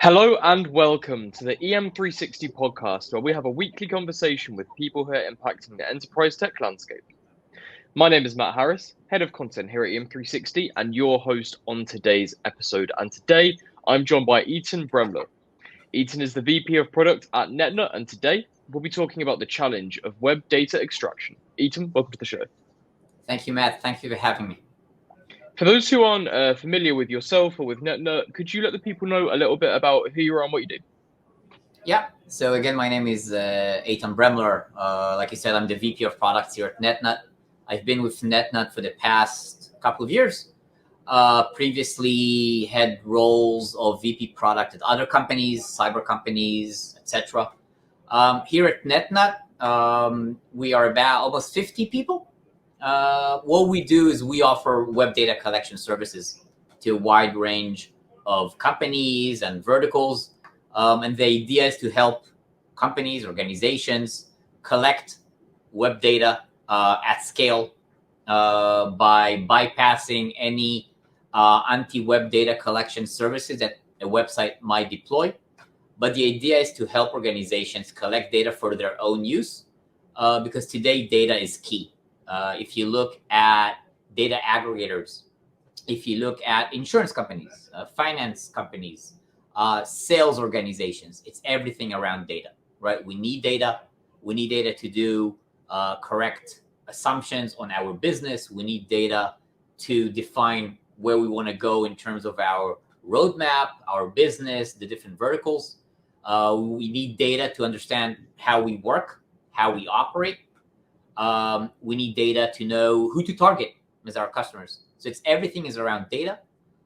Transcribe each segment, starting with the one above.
Hello and welcome to the EM360 podcast, where we have a weekly conversation with people who are impacting the enterprise tech landscape. My name is Matt Harris, head of content here at EM360, and your host on today's episode. And today, I'm joined by Ethan Bremler. Ethan is the VP of Product at NetNut, and today we'll be talking about the challenge of web data extraction. Ethan, welcome to the show. Thank you, Matt. Thank you for having me. For those who aren't familiar with yourself or with NetNut, could you let the people know a little bit about who you are and what you do? Yeah. So again, my name is Ethan Bremler. Like you said, I'm the VP of Products here at NetNut. I've been with NetNut for the past couple of years. Previously had roles of VP product at other companies, cyber companies, etc. Here at NetNut, we are about almost 50 people. What we do is we offer web data collection services to a wide range of companies and verticals. And the idea is to help companies, organizations collect web data at scale by bypassing any anti-web data collection services that a website might deploy. But the idea is to help organizations collect data for their own use because today data is key. If you look at data aggregators, if you look at insurance companies, finance companies, sales organizations, it's everything around data, right? We need data. We need data to do correct assumptions on our business. We need data to define where we want to go in terms of our roadmap, our business, the different verticals. We need data to understand how we work, how we operate. We need data to know who to target as our customers. So it's everything is around data.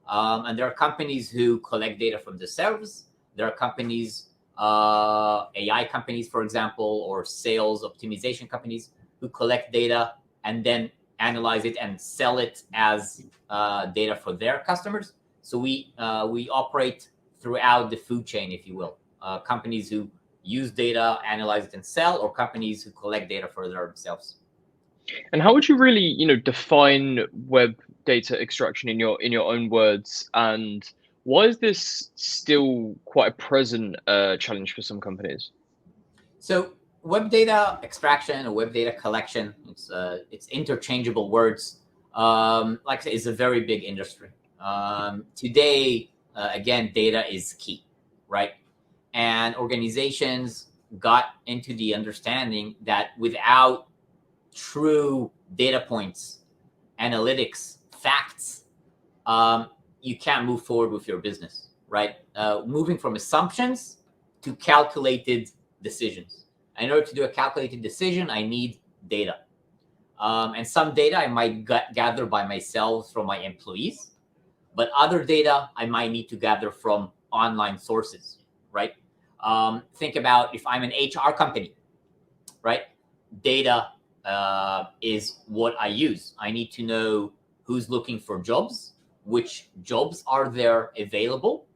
And there are companies who collect data from themselves. There are companies, AI companies, for example, or sales optimization companies who collect data and then analyze it and sell it as data for their customers. So we operate throughout the food chain, if you will. Companies who use data, analyze it, and sell, or companies who collect data for themselves. And how would you really, define web data extraction in your own words? And why is this still quite a present challenge for some companies? So web data extraction or web data collection, it's interchangeable words. Like I said, it's a very big industry. Today, again, data is key, right? And organizations got into the understanding that without true data points, analytics, facts, you can't move forward with your business, right? Moving from assumptions to calculated decisions. In order to do a calculated decision, I need data. And some data I might gather by myself from my employees, but other data I might need to gather from online sources, right? Think about if I'm an HR company, right? Data is what I use. I need to know who's looking for jobs, which jobs are there available,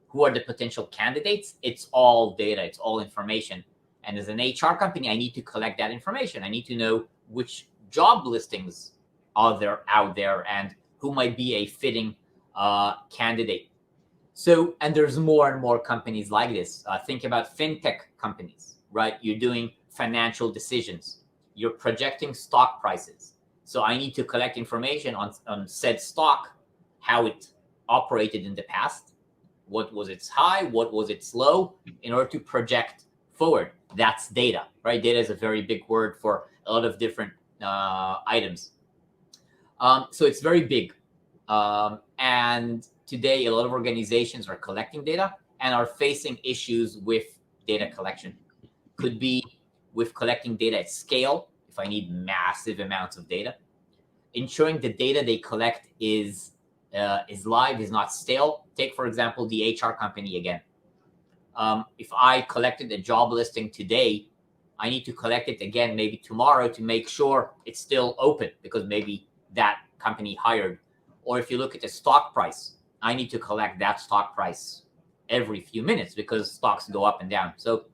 who are the potential candidates. It's all data, it's all information. And as an HR company, I need to collect that information. I need to know which job listings are there out there and who might be a fitting candidate. So, and there's more and more companies like this. Think about fintech companies, right? You're doing financial decisions. You're projecting stock prices. So I need to collect information on said stock, how it operated in the past, what was its high, what was its low, in order to project forward. That's data, right? Data is a very big word for a lot of different items. So it's very big. And today, a lot of organizations are collecting data and are facing issues with data collection. Could be with collecting data at scale, if I need massive amounts of data. Ensuring the data they collect is live, is not stale. Take, for example, the HR company again. If I collected a job listing today, I need to collect it again maybe tomorrow to make sure it's still open because maybe that company hired. Or if you look at the stock price, I need to collect that stock price every few minutes because stocks go up and down. So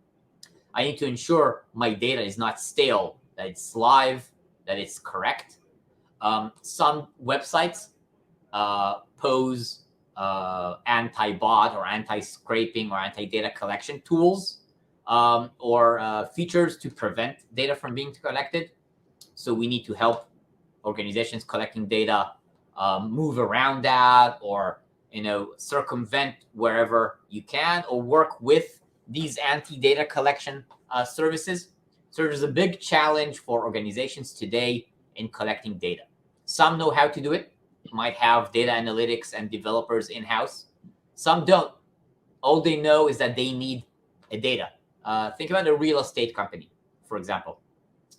I need to ensure my data is not stale, that it's live, that it's correct. Some websites pose anti-bot or anti-scraping or anti-data collection tools, or features to prevent data from being collected. So we need to help organizations collecting data move around that, or circumvent wherever you can, or work with these anti-data collection services. So there's a big challenge for organizations today in collecting data. Some know how to do it, might have data analytics and developers in-house. Some don't. All they know is that they need a data. Think about a real estate company, for example.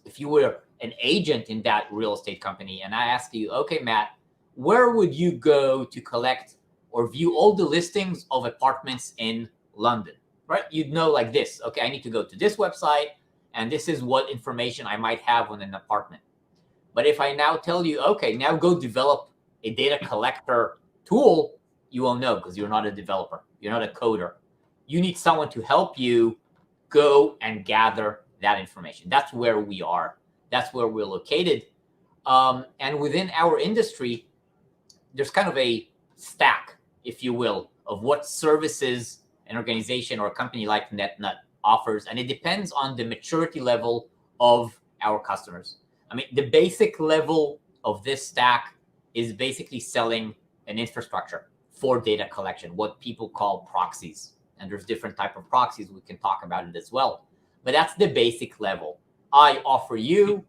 If you were an agent in that real estate company and I asked you, okay, Matt, where would you go to collect or view all the listings of apartments in London, right? You'd know like this. Okay, I need to go to this website, and this is what information I might have on an apartment. But if I now tell you, okay, now go develop a data collector tool, you won't know because you're not a developer. You're not a coder. You need someone to help you go and gather that information. That's where we are. That's where we're located. And within our industry, there's kind of a stack, if you will, of what services an organization or a company like NetNut offers. And it depends on the maturity level of our customers. I mean, the basic level of this stack is basically selling an infrastructure for data collection, what people call proxies. And there's different type of proxies. We can talk about it as well. But that's the basic level. I offer you,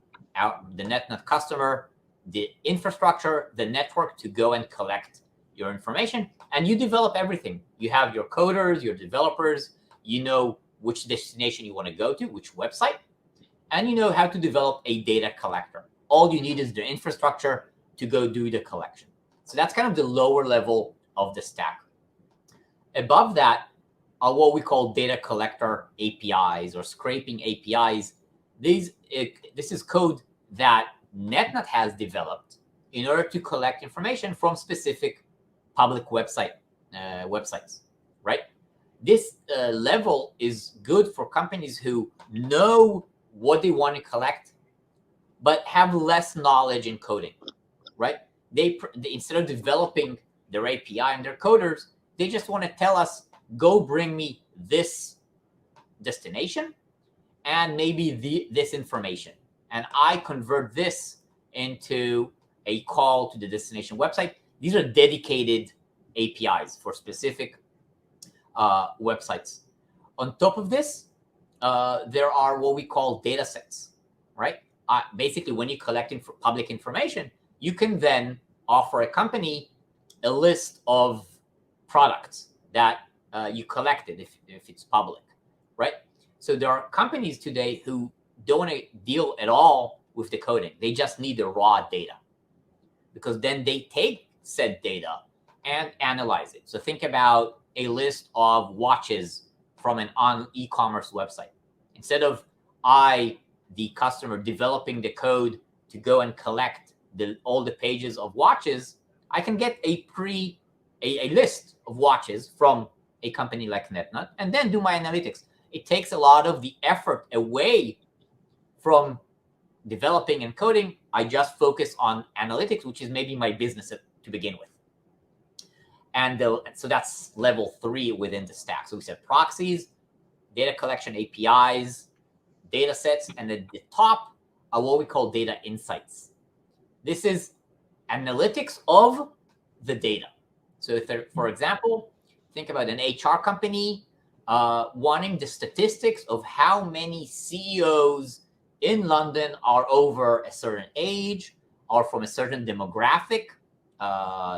the NetNut customer, the infrastructure, the network to go and collect your information. And you develop everything. You have your coders, your developers. You know which destination you want to go to, which website. And you know how to develop a data collector. All you need is the infrastructure to go do the collection. So that's kind of the lower level of the stack. Above that are what we call data collector APIs or scraping APIs. This is code that NetNut has developed in order to collect information from specific public websites, right? This level is good for companies who know what they want to collect, but have less knowledge in coding, right? They instead of developing their API and their coders, they just want to tell us, go bring me this destination and maybe this information. And I convert this into a call to the destination website. These are dedicated APIs for specific websites. On top of this, there are what we call data sets, right? Basically, when you're collecting for public information, you can then offer a company a list of products that you collected if it's public, right? So there are companies today who don't want to deal at all with the coding. They just need the raw data, because then they take said data and analyze it. So think about a list of watches from an e-commerce website. Instead of the customer, developing the code to go and collect all the pages of watches, I can get a list of watches from a company like NetNut and then do my analytics. It takes a lot of the effort away from developing and coding. I just focus on analytics, which is maybe my business to begin with. And so that's level 3 within the stack. So we said proxies, data collection APIs, data sets, and at the top are what we call data insights. This is analytics of the data. So if there, for example, think about an HR company wanting the statistics of how many CEOs in London are over a certain age, are from a certain demographic,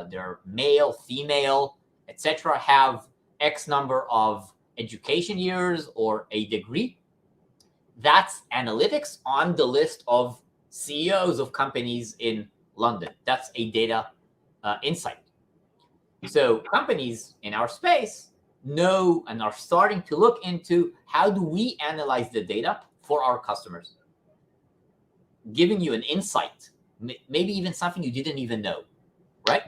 they're male, female, etc., have X number of education years or a degree. That's analytics on the list of CEOs of companies in London. That's a data insight. So companies in our space know and are starting to look into how do we analyze the data for our customers, giving you an insight, maybe even something you didn't even know, right?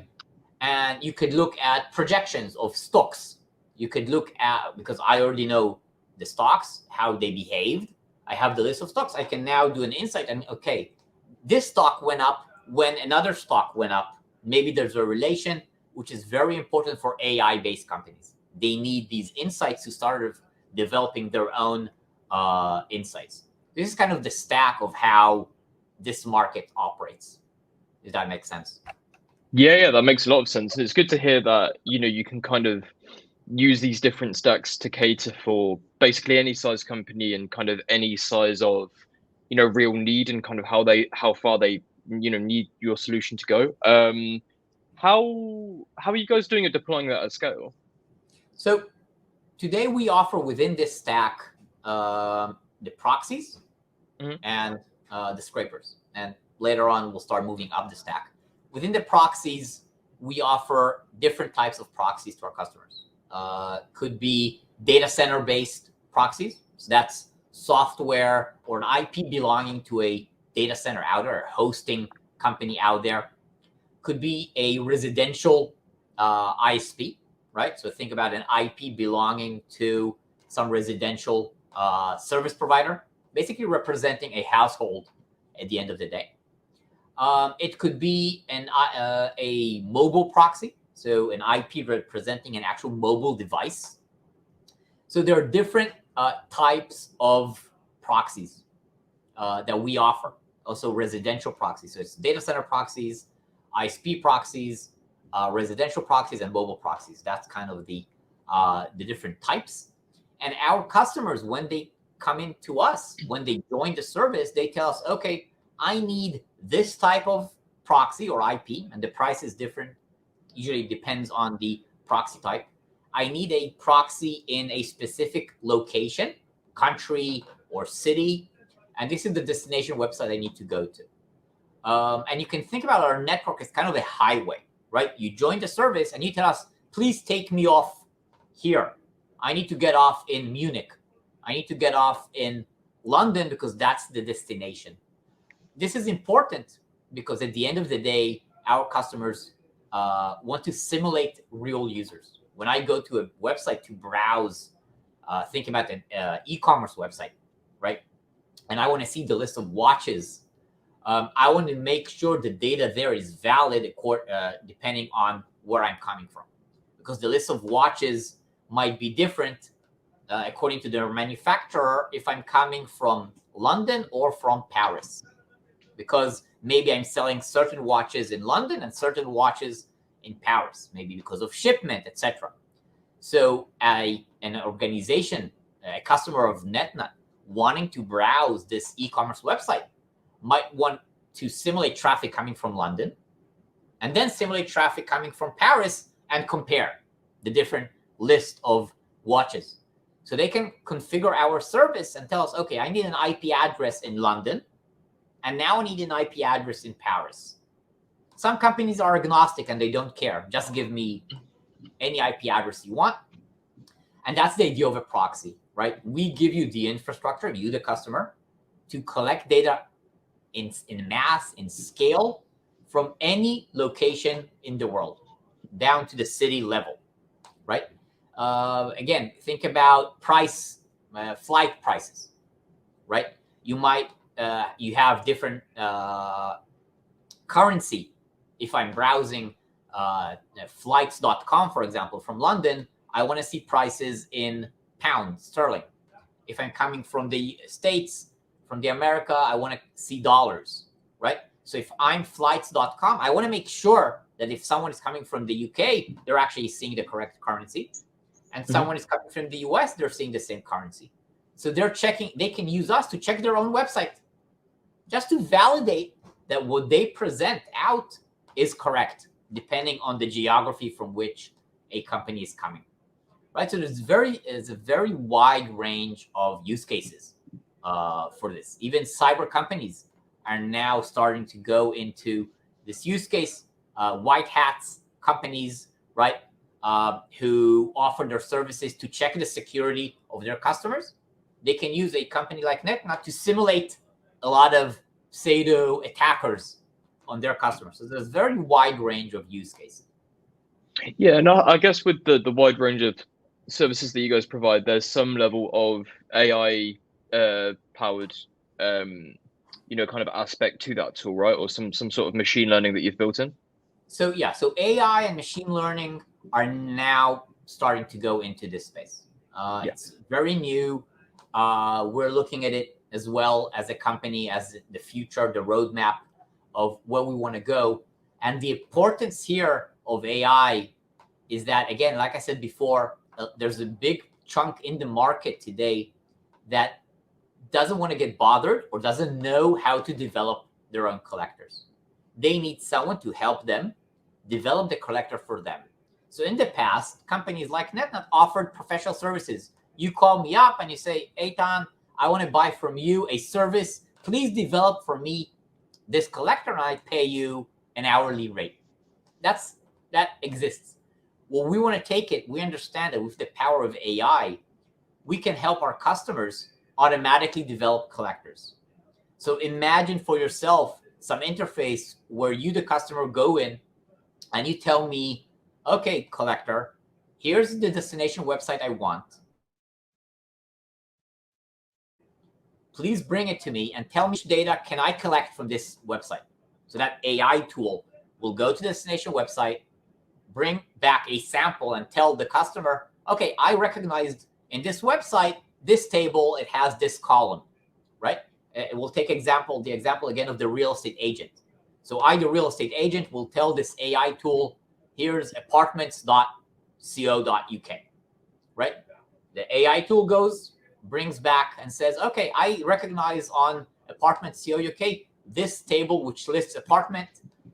And you could look at projections of stocks. You could look at, because I already know the stocks, how they behaved. I have the list of stocks. I can now do an insight and, okay, this stock went up when another stock went up. Maybe there's a relation which is very important for AI-based companies. They need these insights to start developing their own insights. This is kind of the stack of how this market operates. Does that make sense? Yeah, that makes a lot of sense. And it's good to hear that, you can kind of use these different stacks to cater for basically any size company and kind of any size of, real need and kind of how far they, need your solution to go. How are you guys doing at deploying that at scale? So today we offer within this stack the proxies and the scrapers. And later on, we'll start moving up the stack. Within the proxies, we offer different types of proxies to our customers. Could be data center based proxies. So that's software or an IP belonging to a data center out there, a hosting company out there. Could be a residential ISP, right? So think about an IP belonging to some residential service provider, basically representing a household at the end of the day. It could be a mobile proxy, so an IP representing an actual mobile device. So there are different types of proxies that we offer. Also residential proxies. So it's data center proxies, ISP proxies, residential proxies, and mobile proxies. That's kind of the different types. And our customers, when they come into us, when they join the service, they tell us, okay, I need this type of proxy or IP, and the price is different. Usually depends on the proxy type. I need a proxy in a specific location, country, or city. And this is the destination website I need to go to. And you can think about our network as kind of a highway, right? You join the service and you tell us, please take me off here. I need to get off in Munich. I need to get off in London because that's the destination. This is important because at the end of the day, our customers want to simulate real users. When I go to a website to browse, think about an e-commerce website, right? And I want to see the list of watches. I want to make sure the data there is valid depending on where I'm coming from. Because the list of watches might be different according to their manufacturer if I'm coming from London or from Paris. Because maybe I'm selling certain watches in London and certain watches in Paris, maybe because of shipment, etc. So an organization, a customer of NetNut, wanting to browse this e-commerce website might want to simulate traffic coming from London and then simulate traffic coming from Paris and compare the different list of watches. So they can configure our service and tell us, okay, I need an IP address in London, and now I need an IP address in Paris. Some companies are agnostic and they don't care. Just give me any IP address you want. And that's the idea of a proxy, right? We give you the infrastructure, you the customer, to collect data in mass, in scale, from any location in the world, down to the city level, right? Again, think about flight prices, right? You have different currency. If I'm browsing flights.com, for example, from London, I want to see prices in pounds sterling. If I'm coming from the States, from the America, I want to see dollars, right? So if I'm flights.com, I want to make sure that if someone is coming from the UK, they're actually seeing the correct currency. And someone is coming from the US, they're seeing the same currency. So they can use us to check their own website just to validate that what they present out is correct, depending on the geography from which a company is coming, right? So there's a very wide range of use cases for this. Even cyber companies are now starting to go into this use case. White hats companies, right, who offer their services to check the security of their customers. They can use a company like NetNut to simulate a lot of pseudo attackers on their customers. So there's a very wide range of use cases. Yeah, and I guess with the wide range of services that you guys provide, there's some level of AI powered kind of aspect to that tool, right? Or some sort of machine learning that you've built in. So AI and machine learning are now starting to go into this space. It's very new. We're looking at it as well as a company, as the future, the roadmap of where we want to go. And the importance here of AI is that, again, like I said before, there's a big chunk in the market today that doesn't want to get bothered or doesn't know how to develop their own collectors. They need someone to help them develop the collector for them. So in the past, companies like NetNut offered professional services. You call me up and you say, Eitan, I want to buy from you a service. Please develop for me this collector and I pay you an hourly rate. That exists. Well, we want to take it. We understand that with the power of AI, we can help our customers automatically develop collectors. So imagine for yourself some interface where you, the customer, go in and you tell me, okay, collector, here's the destination website I want. Please bring it to me and tell me which data can I collect from this website. So that AI tool will go to the destination website, bring back a sample and tell the customer, okay, I recognized in this website, this table, it has this column, right? We'll take the example again of the real estate agent. So I, the real estate agent, will tell this AI tool, here's apartments.co.uk, right? The AI tool goes, brings back and says, okay, I recognize on apartments.co.uk this table which lists apartment.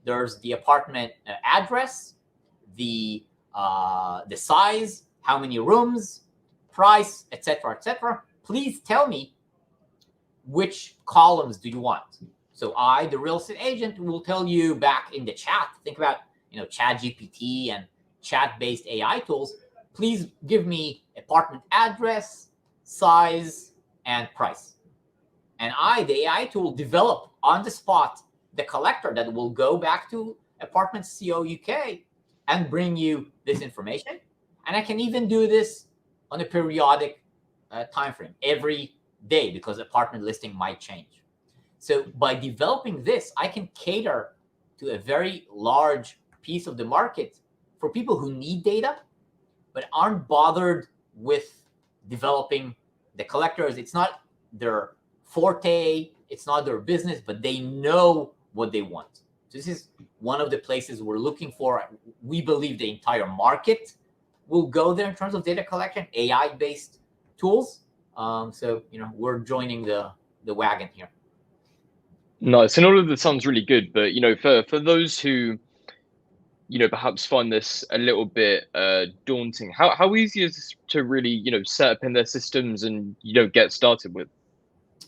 There's the apartment address, the size, how many rooms, price, etc., etc. Please tell me which columns do you want. So I, the real estate agent, will tell you back in the chat. Think about Chat GPT and chat-based AI tools. Please give me apartment address, size, and price. And I, the AI tool, develop on the spot the collector that will go back to apartments.co.uk and bring you this information. And I can even do this on a periodic time frame, every day, because apartment listing might change. So by developing this, I can cater to a very large piece of the market for people who need data, but aren't bothered with developing the collectors. It's not their forte, it's not their business, but they know what they want. So this is one of the places we're looking for. We believe the entire market will go there in terms of data collection, AI-based tools. So we're joining the wagon here. Nice, and all of this sounds really good. But for those who perhaps find this a little bit daunting, how easy is this to really set up in their systems and get started with?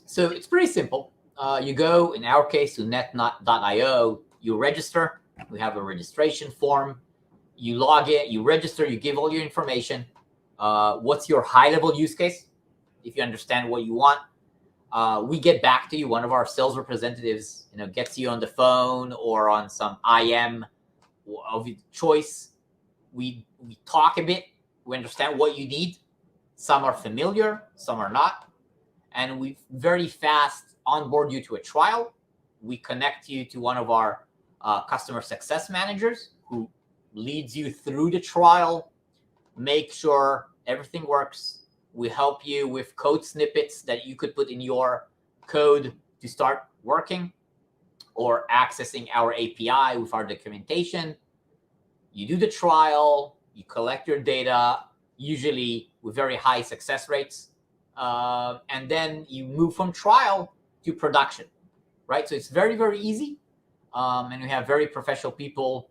So it's pretty simple. You go, in our case, to NetNut.io. You register. We have a registration form. You log in, you register, you give all your information. What's your high-level use case? If you understand what you want, we get back to you. One of our sales representatives, gets you on the phone or on some IM of your choice. We talk a bit. We understand what you need. Some are familiar, some are not. And we very fast onboard you to a trial. We connect you to one of our customer success managers who leads you through the trial, make sure everything works. We help you with code snippets that you could put in your code to start working or accessing our API with our documentation. You do the trial, you collect your data, usually with very high success rates, and then you move from trial to production, right? So it's very, very easy. And we have very professional people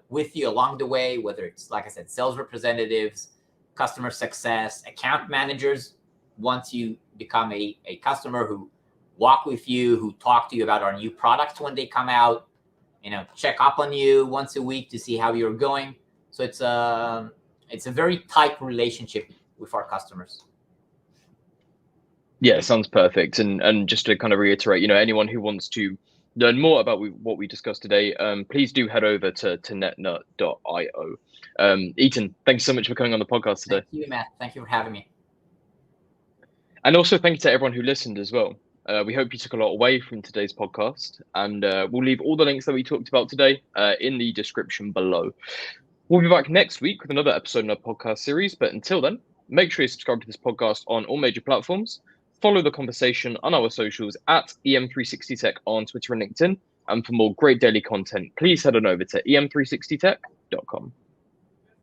with you along the way, whether it's, like I said, sales representatives, customer success, account managers. Once you become a customer, who walk with you, who talk to you about our new products when they come out, check up on you once a week to see how you're going. So it's a very tight relationship with our customers. Yeah, sounds perfect. And just to kind of reiterate, anyone who wants to learn more about what we discussed today, please do head over to netnut.io. Eitan, thanks so much for coming on the podcast today. Thank you, Matt. Thank you for having me. And also thank you to everyone who listened as well. We hope you took a lot away from today's podcast, and we'll leave all the links that we talked about today in the description below. We'll be back next week with another episode in our podcast series, but until then, make sure you subscribe to this podcast on all major platforms. Follow the conversation on our socials at EM360Tech on Twitter and LinkedIn. And for more great daily content, please head on over to em360tech.com.